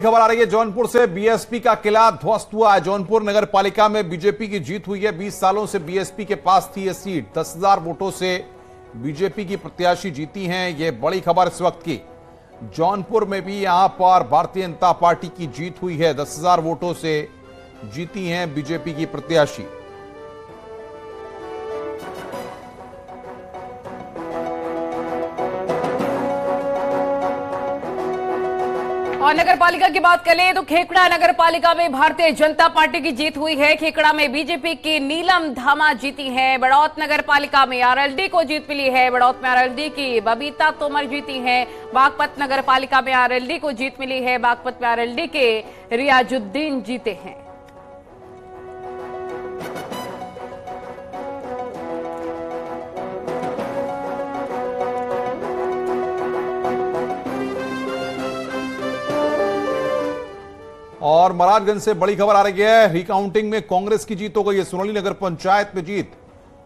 खबर आ रही है जौनपुर से। बीएसपी का किला ध्वस्त हुआ है। जौनपुर नगर पालिका में बीजेपी की जीत हुई है। 20 सालों से बीएसपी के पास थी यह सीट। 10,000 वोटों से बीजेपी की प्रत्याशी जीती हैं। यह बड़ी खबर इस वक्त की। जौनपुर में भी यहां पर भारतीय जनता पार्टी की जीत हुई है। 10,000 वोटों से जीती हैं बीजेपी की प्रत्याशी। और नगर पालिका की बात करें तो खेकड़ा नगर पालिका में भारतीय जनता पार्टी की जीत हुई है। खेकड़ा में बीजेपी की नीलम धामा जीती है। बड़ौत नगर पालिका में आरएलडी को जीत मिली है। बड़ौत में आरएलडी की बबीता तोमर जीती हैं। बागपत नगर पालिका में आरएलडी को जीत मिली है। बागपत में आरएलडी के रियाजुद्दीन जीते हैं। और महाराजगंज से बड़ी खबर आ रही है। रिकाउंटिंग में कांग्रेस की जीत हो गई है। सुनौली नगर पंचायत में जीत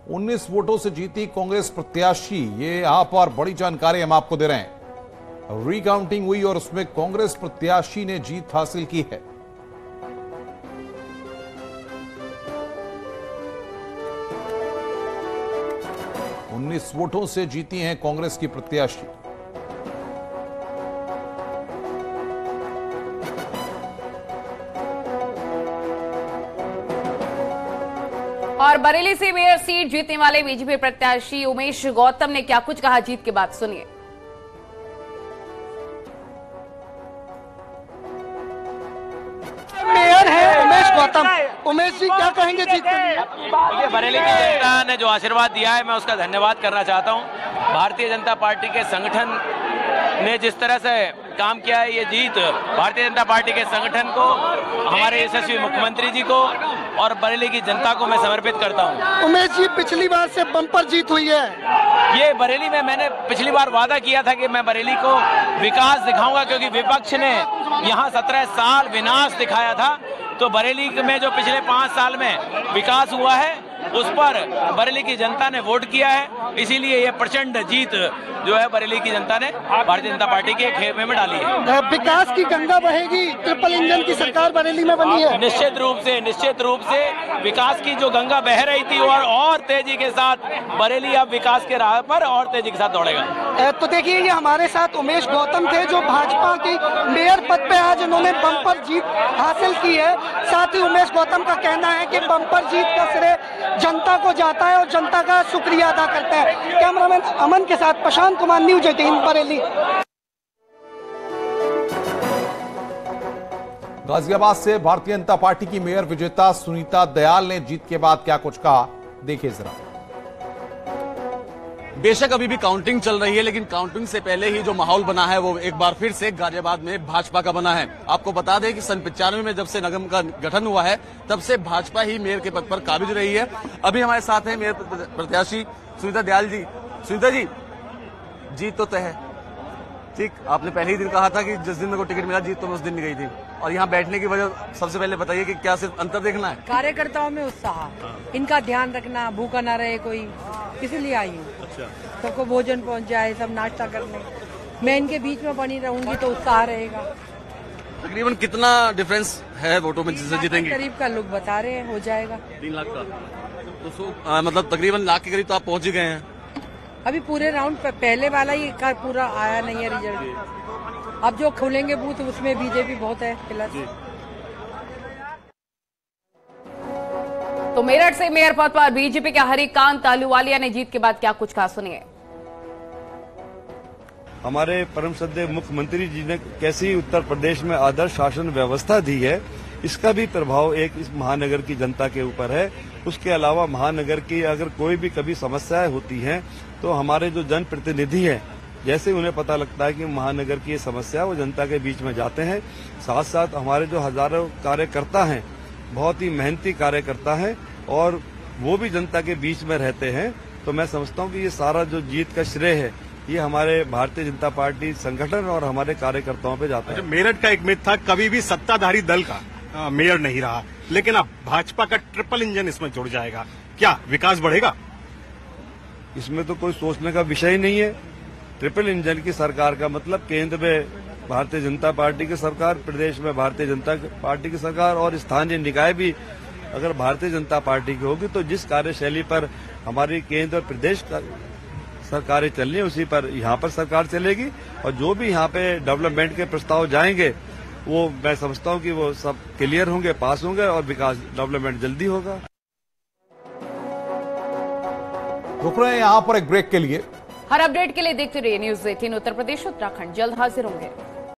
19 वोटों से जीती कांग्रेस प्रत्याशी। ये यहां पर बड़ी जानकारी हम आपको दे रहे हैं। रिकाउंटिंग हुई और उसमें कांग्रेस प्रत्याशी ने जीत हासिल की है। उन्नीस वोटों से जीती हैं कांग्रेस की प्रत्याशी। और बरेली से मेयर सीट जीतने वाले बीजेपी प्रत्याशी उमेश गौतम ने क्या कुछ कहा जीत के बाद, सुनिए। मेयर है उमेश गौतम। उमेश जी क्या कहेंगे जीत के लिए? देखिए, बरेली की जनता ने जो आशीर्वाद दिया है मैं उसका धन्यवाद करना चाहता हूं। भारतीय जनता पार्टी के संगठन ने जिस तरह से काम किया है, ये जीत भारतीय जनता पार्टी के संगठन को, हमारे यशस्वी मुख्यमंत्री जी को और बरेली की जनता को मैं समर्पित करता हूं। उमेश जी पिछली बार से बम्पर जीत हुई है। ये बरेली में मैंने पिछली बार वादा किया था कि मैं बरेली को विकास दिखाऊंगा, क्योंकि विपक्ष ने यहाँ 17 साल विनाश दिखाया था। तो बरेली में जो पिछले 5 साल में विकास हुआ है उस पर बरेली की जनता ने वोट किया है। इसीलिए ये प्रचंड जीत जो है बरेली की जनता ने भारतीय जनता पार्टी के खेमे में डाली है। विकास की गंगा बहेगी। ट्रिपल इंजन की सरकार बरेली में बनी है। निश्चित रूप से विकास की जो गंगा बह रही थी और तेजी के साथ बरेली अब विकास के राह पर और तेजी के साथ दौड़ेगा। तो देखिए, ये हमारे साथ उमेश गौतम थे जो भाजपा की मेयर पद पे आज उन्होंने बम्पर जीत हासिल की है। साथ ही उमेश गौतम का कहना है कि बम्पर जीत का श्रेय जनता को जाता है और जनता का शुक्रिया अदा करता है। कैमरामैन अमन के साथ प्रशांत कुमार, न्यूज 18 बरेली। गाजियाबाद से भारतीय जनता पार्टी की मेयर विजेता सुनीता दयाल ने जीत के बाद क्या कुछ कहा, देखिए जरा। बेशक अभी भी काउंटिंग चल रही है, लेकिन काउंटिंग से पहले ही जो माहौल बना है वो एक बार फिर से गाजियाबाद में भाजपा का बना है। आपको बता दें कि सन 95 में जब से निगम का गठन हुआ है तब से भाजपा ही मेयर के पद पर काबिज रही है। अभी हमारे साथ है मेयर प्रत्याशी सुनीता दयाल जी। सुनीता जी, जीत तो तय है, ठीक। आपने पहले ही दिन कहा था कि जिस दिन मेरे को टिकट मिला जीत तो मैं उस दिन नहीं गई थी, और यहाँ बैठने की वजह सबसे पहले बताइए कि क्या सिर्फ अंतर देखना है? कार्यकर्ताओं में उत्साह, इनका ध्यान रखना, भूखा ना रहे कोई, इसीलिए आई हूँ। अच्छा, सबको भोजन पहुँच जाए, सब नाश्ता करने, मैं इनके बीच में बनी रहूंगी तो उत्साह रहेगा। तकरीबन कितना डिफरेंस है वोटों में जिससे जीतेंगे? करीब का लोग बता रहे हैं, हो जाएगा 3 लाख का। तो मतलब तकरीबन लाख के करीब तो आप पहुंच ही गए हैं। अभी पूरे राउंड पहले वाला ही पूरा आया नहीं है रिजल्ट। अब जो खुलेंगे बूथ उसमें बीजेपी बहुत है प्लस। तो मेरठ से मेयर पद पर बीजेपी के हरिकांत अहलूवालिया ने जीत के बाद क्या कुछ कहा, सुनिए। हमारे परम श्रद्धेय मुख्यमंत्री जी ने कैसी उत्तर प्रदेश में आदर्श शासन व्यवस्था दी है, इसका भी प्रभाव एक इस महानगर की जनता के ऊपर है। उसके अलावा महानगर की अगर कोई भी कभी समस्याएं होती हैं तो हमारे जो जनप्रतिनिधि हैं, जैसे उन्हें पता लगता है कि महानगर की ये समस्या, वो जनता के बीच में जाते हैं। साथ साथ हमारे जो हजारों कार्यकर्ता हैं, बहुत ही मेहनती कार्यकर्ता हैं और वो भी जनता के बीच में रहते हैं। तो मैं समझता हूँ कि ये सारा जो जीत का श्रेय है ये हमारे भारतीय जनता पार्टी संगठन और हमारे कार्यकर्ताओं पे जाता है। मेरठ का एक मिथ था, कभी भी सत्ताधारी दल का मेयर नहीं रहा, लेकिन अब भाजपा का ट्रिपल इंजन इसमें जुड़ जाएगा, क्या विकास बढ़ेगा? इसमें तो कोई सोचने का विषय ही नहीं है। ट्रिपल इंजन की सरकार का मतलब केंद्र में भारतीय जनता पार्टी की सरकार, प्रदेश में भारतीय जनता पार्टी की सरकार और स्थानीय निकाय भी अगर भारतीय जनता पार्टी की होगी तो जिस कार्यशैली पर हमारी केंद्र और प्रदेश सरकारें चल रही है उसी पर यहाँ पर सरकार चलेगी। और जो भी यहाँ पे डेवलपमेंट के प्रस्ताव जाएंगे वो मैं समझता हूँ कि वो सब क्लियर होंगे, पास होंगे और विकास डेवलपमेंट जल्दी होगा। रुक रहे हैं यहाँ पर एक ब्रेक के लिए। हर अपडेट के लिए देखते रहिए न्यूज़ 18 उत्तर प्रदेश उत्तराखंड। जल्द हाजिर होंगे।